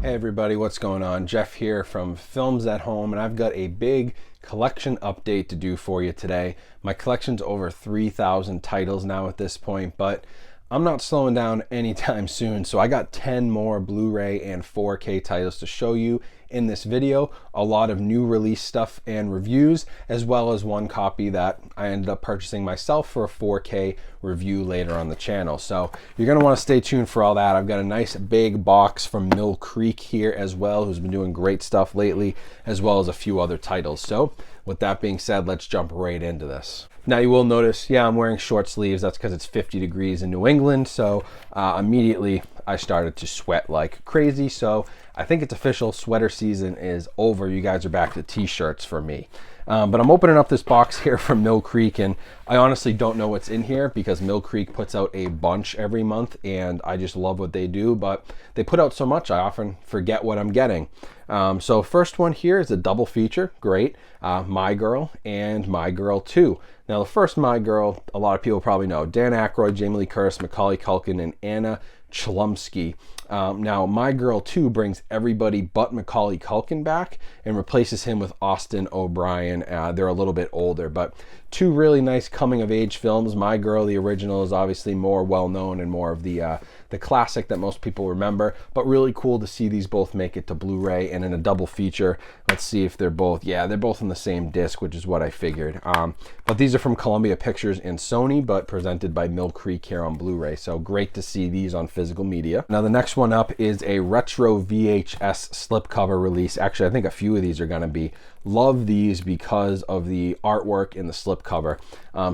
Hey everybody, what's going on? Jeff here from Films at Home, and I've got a big collection update to do for you today. My collection's over 3,000 titles now at this point, but I'm not slowing down anytime soon. So I got 10 more Blu-ray and 4K titles to show you in this video. A lot of new release stuff and reviews, as well as one copy that I ended up purchasing myself for a 4K review later on the channel. So you're gonna wanna stay tuned for all that. I've got a nice big box from Mill Creek here as well, who's been doing great stuff lately, as well as a few other titles. So with that being said, let's jump right into this. Now you will notice, yeah, I'm wearing short sleeves. That's because it's 50 degrees in New England. So immediately I started to sweat like crazy. So I think it's official, sweater season is over. You guys are back to t-shirts for me. But I'm opening up this box here from Mill Creek, and I honestly don't know what's in here because Mill Creek puts out a bunch every month and I just love what they do, but they put out so much I often forget what I'm getting. So first one here is a double feature, great. My Girl and My Girl 2. Now the first My Girl, a lot of people probably know. Dan Aykroyd, Jamie Lee Curtis, Macaulay Culkin, and Anna Chlumsky. Now My Girl 2 brings everybody but Macaulay Culkin back and replaces him with Austin O'Brien. They're a little bit older, but two really nice coming of age films. My Girl, the original, is obviously more well known and more of the classic that most people remember, but really cool to see these both make it to Blu-ray and in a double feature. Let's see if they're both, yeah, they're both on the same disc, which is what I figured. But these are from Columbia Pictures and Sony, but presented by Mill Creek here on Blu-ray. So great to see these on physical media. Now the next one up is a retro VHS slipcover release. Actually, I think a few of these are gonna be. Love these because of the artwork in the slipcover.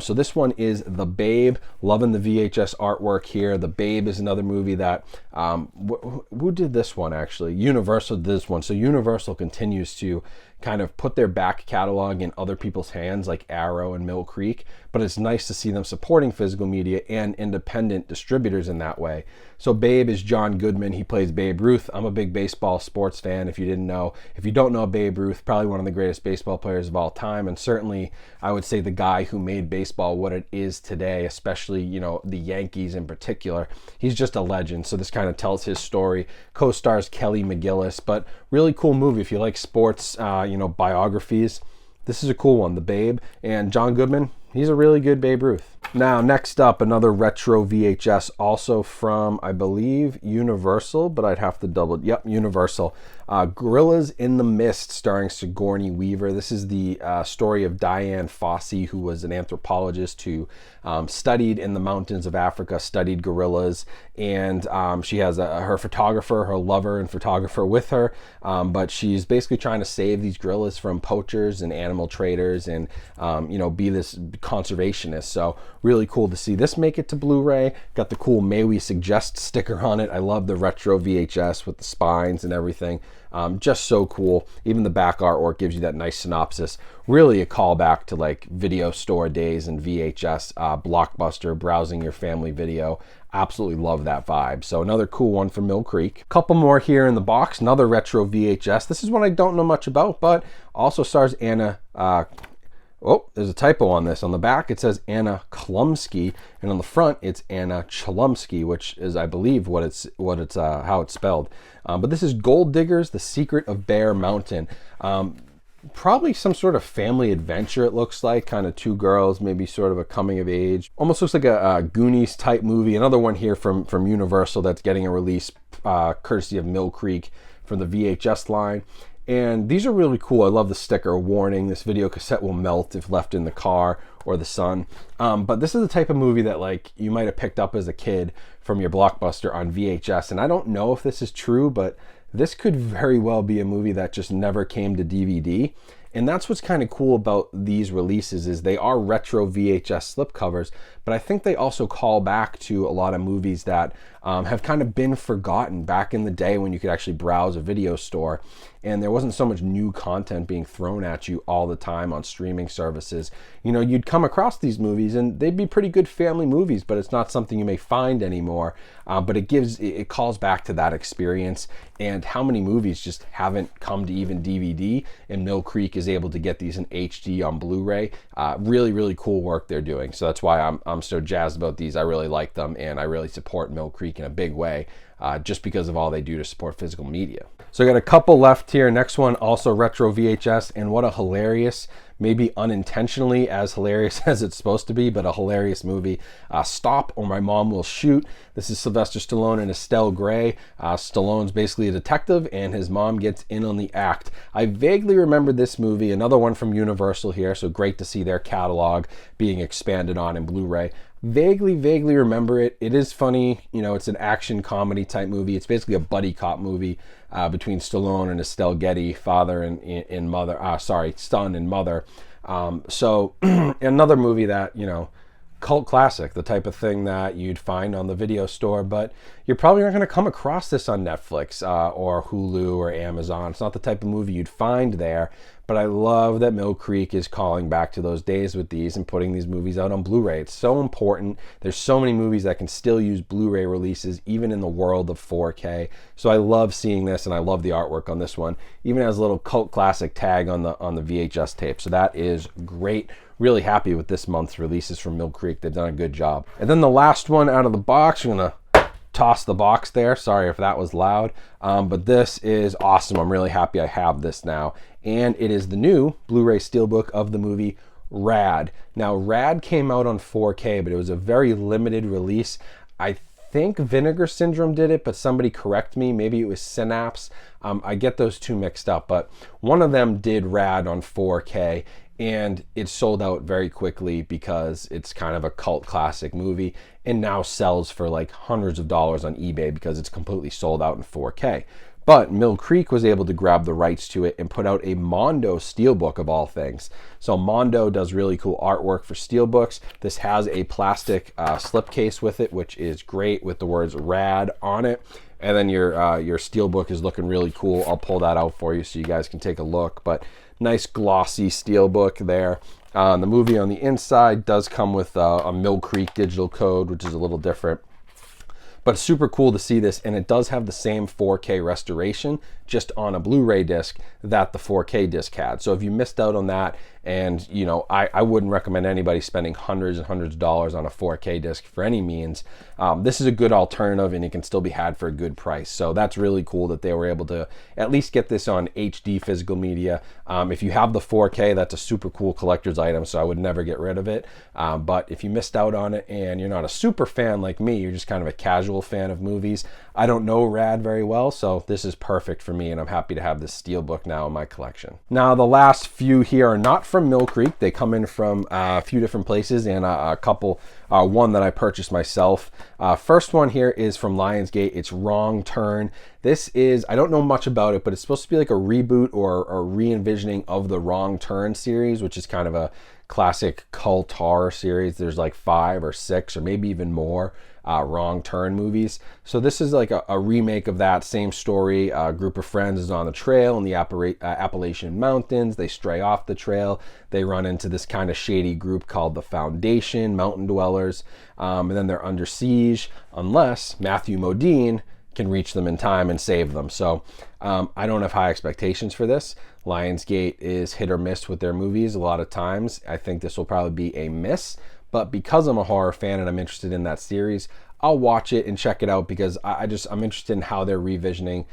So this one is The Babe. Loving the VHS artwork here. The Babe is another movie that, who did this one actually? Universal did this one. So Universal continues to kind of put their back catalog in other people's hands like Arrow and Mill Creek, but it's nice to see them supporting physical media and independent distributors in that way. So Babe is John Goodman. He plays Babe Ruth. I'm a big baseball sports fan, if you didn't know. If you don't know Babe Ruth, probably one of the greatest baseball players of all time, and certainly I would say the guy who made baseball what it is today, especially, you know, the Yankees in particular. He's just a legend. So this kind of tells his story. Co-stars Kelly McGillis, but really cool movie if you like sports, you know, biographies. This is a cool one, The Babe, and John Goodman, he's a really good Babe Ruth. Now, next up, another retro VHS, also from, I believe, Universal, but I'd have to double, yep, Universal. Gorillas in the Mist, starring Sigourney Weaver. This is the story of Diane Fossey, who was an anthropologist who studied in the mountains of Africa, studied gorillas, and she has her photographer, her lover and photographer with her, but she's basically trying to save these gorillas from poachers and animal traders and, you know, be this conservationist. So really cool to see this make it to Blu-ray. Got the cool May We Suggest sticker on it. I love the retro VHS with the spines and everything. Just so cool. Even the back artwork gives you that nice synopsis. Really a callback to like video store days and VHS, Blockbuster, browsing your family video. Absolutely love that vibe. So another cool one from Mill Creek. Couple more here in the box. Another retro VHS. This is one I don't know much about, but also stars Anna. Oh, there's a typo on this. On the back, it says Anna Chlumsky, and on the front, it's Anna Chlumsky, which is, I believe, how it's spelled. But this is Gold Diggers: The Secret of Bear Mountain. Probably some sort of family adventure, it looks like. Kind of two girls, maybe sort of a coming of age. Almost looks like a Goonies type movie. Another one here from Universal that's getting a release courtesy of Mill Creek from the VHS line. And these are really cool. I love the sticker warning. This video cassette will melt if left in the car or the sun. But this is the type of movie that like you might have picked up as a kid from your Blockbuster on VHS. And I don't know if this is true, but this could very well be a movie that just never came to DVD. And that's what's kind of cool about these releases is they are retro VHS slipcovers, but I think they also call back to a lot of movies that have kind of been forgotten back in the day when you could actually browse a video store and there wasn't so much new content being thrown at you all the time on streaming services. You know, you'd come across these movies and they'd be pretty good family movies, but it's not something you may find anymore. But it calls back to that experience, and how many movies just haven't come to even DVD, and Mill Creek is is able to get these in HD on Blu-ray. Really, really cool work they're doing. So that's why I'm so jazzed about these. I really like them, and I really support Mill Creek in a big way, just because of all they do to support physical media. So I got a couple left here. Next one, also retro VHS, and what a hilarious, maybe unintentionally as hilarious as it's supposed to be, but a hilarious movie. Stop or My Mom Will Shoot. This is Sylvester Stallone and Estelle Grey. Stallone's basically a detective, and his mom gets in on the act. I vaguely remember this movie, another one from Universal here, so great to see their catalog being expanded on in Blu-ray. Vaguely remember it. It is funny, you know, it's an action comedy type movie. It's basically a buddy cop movie between Stallone and Estelle Getty, father and mother, son and mother. So another movie that, you know, cult classic, the type of thing that you'd find on the video store, but you're probably not going to come across this on Netflix or Hulu or Amazon. It's not the type of movie you'd find there, but I love that Mill Creek is calling back to those days with these and putting these movies out on Blu-ray. It's so important. There's so many movies that can still use Blu-ray releases, even in the world of 4K. So I love seeing this, and I love the artwork on this one. Even has a little cult classic tag on the VHS tape. So that is great. Really happy with this month's releases from Mill Creek. They've done a good job. And then the last one out of the box, I'm gonna toss the box there. Sorry if that was loud, but this is awesome. I'm really happy I have this now. And it is the new Blu-ray Steelbook of the movie Rad. Now, Rad came out on 4K, but it was a very limited release. I think Vinegar Syndrome did it, but somebody correct me. Maybe it was Synapse. I get those two mixed up, but one of them did Rad on 4K, and it sold out very quickly because it's kind of a cult classic movie and now sells for like hundreds of dollars on eBay because it's completely sold out in 4K. But Mill Creek was able to grab the rights to it and put out a Mondo Steelbook of all things. So Mondo does really cool artwork for Steelbooks. This has a plastic slipcase with it, which is great with the words Rad on it. And then your Steelbook is looking really cool. I'll pull that out for you so you guys can take a look. But nice glossy Steelbook there. The movie on the inside does come with a Mill Creek digital code, which is a little different. But it's super cool to see this, and it does have the same 4K restoration, just on a Blu-ray disc that the 4K disc had. So if you missed out on that, and you know, I wouldn't recommend anybody spending hundreds and hundreds of dollars on a 4K disc for any means. This is a good alternative, and it can still be had for a good price. So that's really cool that they were able to at least get this on HD physical media. If you have the 4K, that's a super cool collector's item, so I would never get rid of it. But if you missed out on it and you're not a super fan like me, you're just kind of a casual fan of movies, I don't know Rad very well, so this is perfect for me, and I'm happy to have this Steelbook now in my collection. Now, the last few here are not from Mill Creek. They come in from a few different places, and a couple, one that I purchased myself. First one here is from Lionsgate. It's Wrong Turn. This is, I don't know much about it, but it's supposed to be like a reboot or a re-envisioning of the Wrong Turn series, which is kind of a classic cult horror series. There's like 5 or 6 or maybe even more Wrong Turn movies. So this is like a remake of that same story. A group of friends is on the trail in the Appalachian Mountains. They stray off the trail. They run into this kind of shady group called the Foundation, Mountain Dwellers, and then they're under siege unless Matthew Modine can reach them in time and save them. So I don't have high expectations for this. Lionsgate is hit or miss with their movies a lot of times. I think this will probably be a miss, but because I'm a horror fan and I'm interested in that series, I'll watch it and check it out because I'm interested in how they're revisioning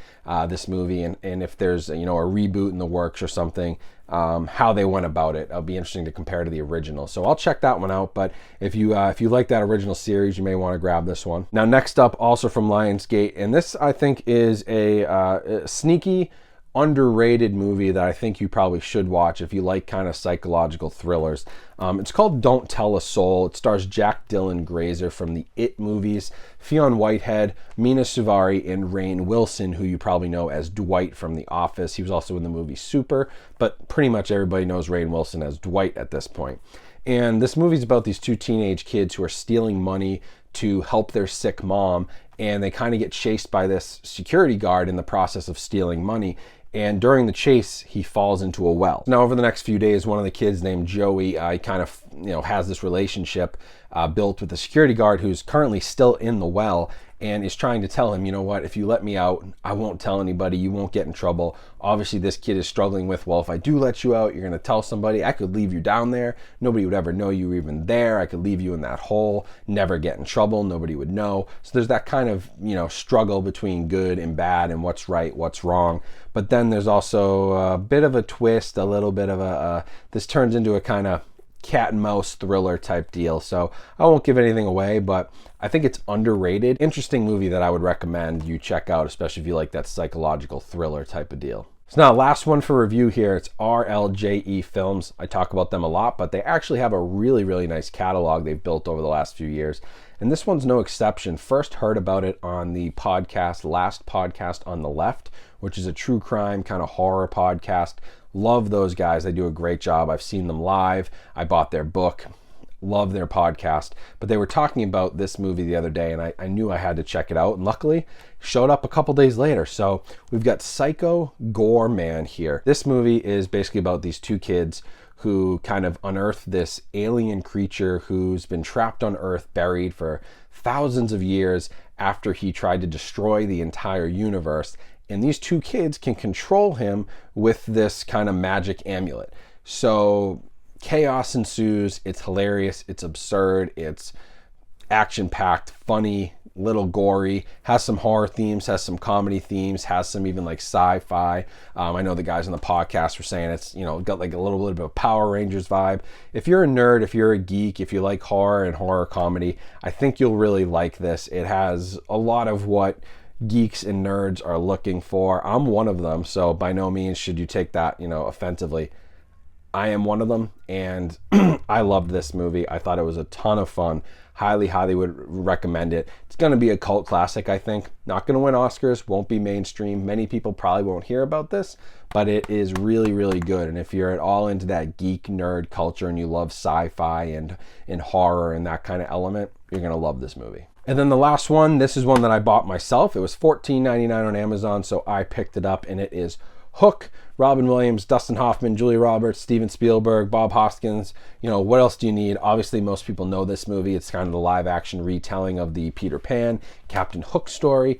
this movie, and if there's, you know, a reboot in the works or something, how they went about it. It'll be interesting to compare to the original. So I'll check that one out. But if you like that original series, you may want to grab this one. Now, next up, also from Lionsgate, and this I think is a sneaky, underrated movie that I think you probably should watch if you like kind of psychological thrillers. It's called Don't Tell a Soul. It stars Jack Dylan Grazer from the It movies, Fionn Whitehead, Mina Suvari, and Rainn Wilson, who you probably know as Dwight from The Office. He was also in the movie Super, but pretty much everybody knows Rainn Wilson as Dwight at this point. And this movie is about these 2 teenage kids who are stealing money to help their sick mom, and they kind of get chased by this security guard in the process of stealing money. And during the chase, he falls into a well. Now, over the next few days, one of the kids named Joey, he kind of has this relationship built with the security guard who's currently still in the well, and is trying to tell him, you know what, if you let me out, I won't tell anybody, you won't get in trouble. Obviously this kid is struggling with, well, if I do let you out, you're gonna tell somebody, I could leave you down there, nobody would ever know you were even there, I could leave you in that hole, never get in trouble, nobody would know. So there's that kind of, struggle between good and bad and what's right, what's wrong. But then there's also a bit of a twist, a little bit of this turns into a kind of cat and mouse thriller type deal. So I won't give anything away, but I think it's underrated. Interesting movie that I would recommend you check out, especially if you like that psychological thriller type of deal. So now, last one for review here, it's RLJE Films. I talk about them a lot, but they actually have a really, really nice catalog they've built over the last few years. And this one's no exception. First heard about it on the podcast, Last Podcast on the Left, which is a true crime kind of horror podcast. Love those guys. They do a great job. I've seen them live. I bought their book. Love their podcast. But they were talking about this movie the other day, and I knew I had to check it out. And luckily, showed up a couple days later. So we've got Psycho Gore Man here. This movie is basically about these two kids who kind of unearth this alien creature who's been trapped on Earth, buried for thousands of years after he tried to destroy the entire universe. And these two kids can control him with this kind of magic amulet. So chaos ensues. It's hilarious. It's absurd. It's action-packed, funny, little gory, has some horror themes, has some comedy themes, has some even like sci-fi. I know the guys on the podcast were saying it's, got like a little bit of a Power Rangers vibe. If you're a nerd, if you're a geek, if you like horror and horror comedy, I think you'll really like this. It has a lot of what geeks and nerds are looking for. I'm one of them, so by no means should you take that, offensively. I am one of them, and I loved this movie. I thought it was a ton of fun. Highly, highly would recommend it. It's going to be a cult classic, I think. Not going to win Oscars, won't be mainstream. Many people probably won't hear about this, but it is really, really good. And if you're at all into that geek nerd culture and you love sci-fi and horror and that kind of element, you're going to love this movie. And then the last one, this is one that I bought myself. It was $14.99 on Amazon, so I picked it up, and it is Hook. Robin Williams, Dustin Hoffman, Julia Roberts, Steven Spielberg, Bob Hoskins. What else do you need? Obviously, most people know this movie. It's kind of the live action retelling of the Peter Pan, Captain Hook story.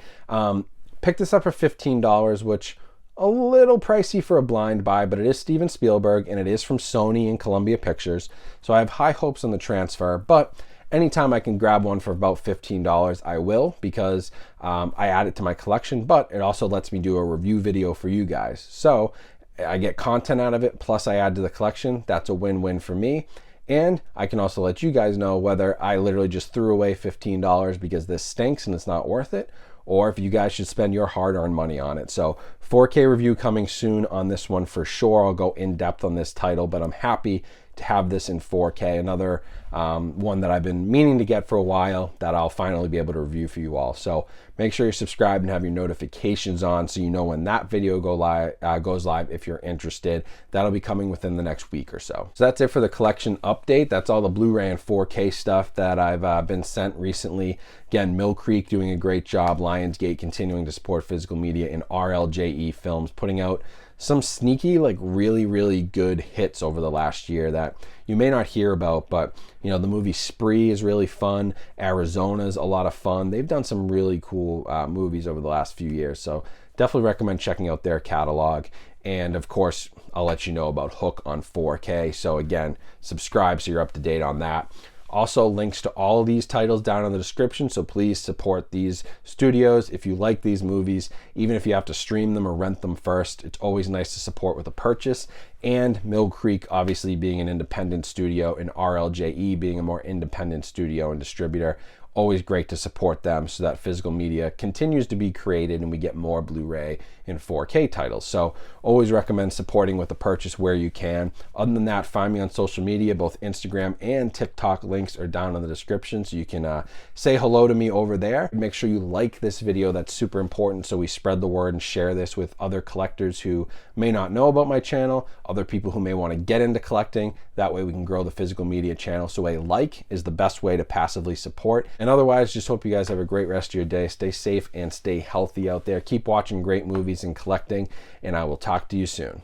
Picked this up for $15, which a little pricey for a blind buy, but it is Steven Spielberg, and it is from Sony and Columbia Pictures. So I have high hopes on the transfer, but anytime I can grab one for about $15, I will, because I add it to my collection, but it also lets me do a review video for you guys. So I get content out of it, plus I add to the collection. That's a win-win for me. And I can also let you guys know whether I literally just threw away $15 because this stinks and it's not worth it, or if you guys should spend your hard-earned money on it. So 4K review coming soon on this one for sure. I'll go in depth on this title, but I'm happy to have this in 4K. Another one that I've been meaning to get for a while that I'll finally be able to review for you all. So make sure you're subscribed and have your notifications on so you know when that video goes live if you're interested. That'll be coming within the next week or so. So that's it for the collection update. That's all the Blu-ray and 4K stuff that I've been sent recently. Again, Mill Creek doing a great job. Lionsgate continuing to support physical media, and RLJE Films putting out some sneaky, like really, really good hits over the last year that you may not hear about, but the movie Spree is really fun. Arizona's a lot of fun. They've done some really cool movies over the last few years, so definitely recommend checking out their catalog. And of course, I'll let you know about Hook on 4K. So again, subscribe so you're up to date on that. Also, links to all of these titles down in the description, so please support these studios if you like these movies. Even if you have to stream them or rent them first, it's always nice to support with a purchase. And Mill Creek obviously being an independent studio, and RLJE being a more independent studio and distributor. Always great to support them so that physical media continues to be created and we get more Blu-ray and 4K titles. So always recommend supporting with a purchase where you can. Other than that, find me on social media. Both Instagram and TikTok links are down in the description, so you can say hello to me over there. Make sure you like this video. That's super important, so we spread the word and share this with other collectors who may not know about my channel, other people who may want to get into collecting. That way we can grow the physical media channel. So a like is the best way to passively support. And otherwise, just hope you guys have a great rest of your day. Stay safe and stay healthy out there. Keep watching great movies and collecting, and I will talk to you soon.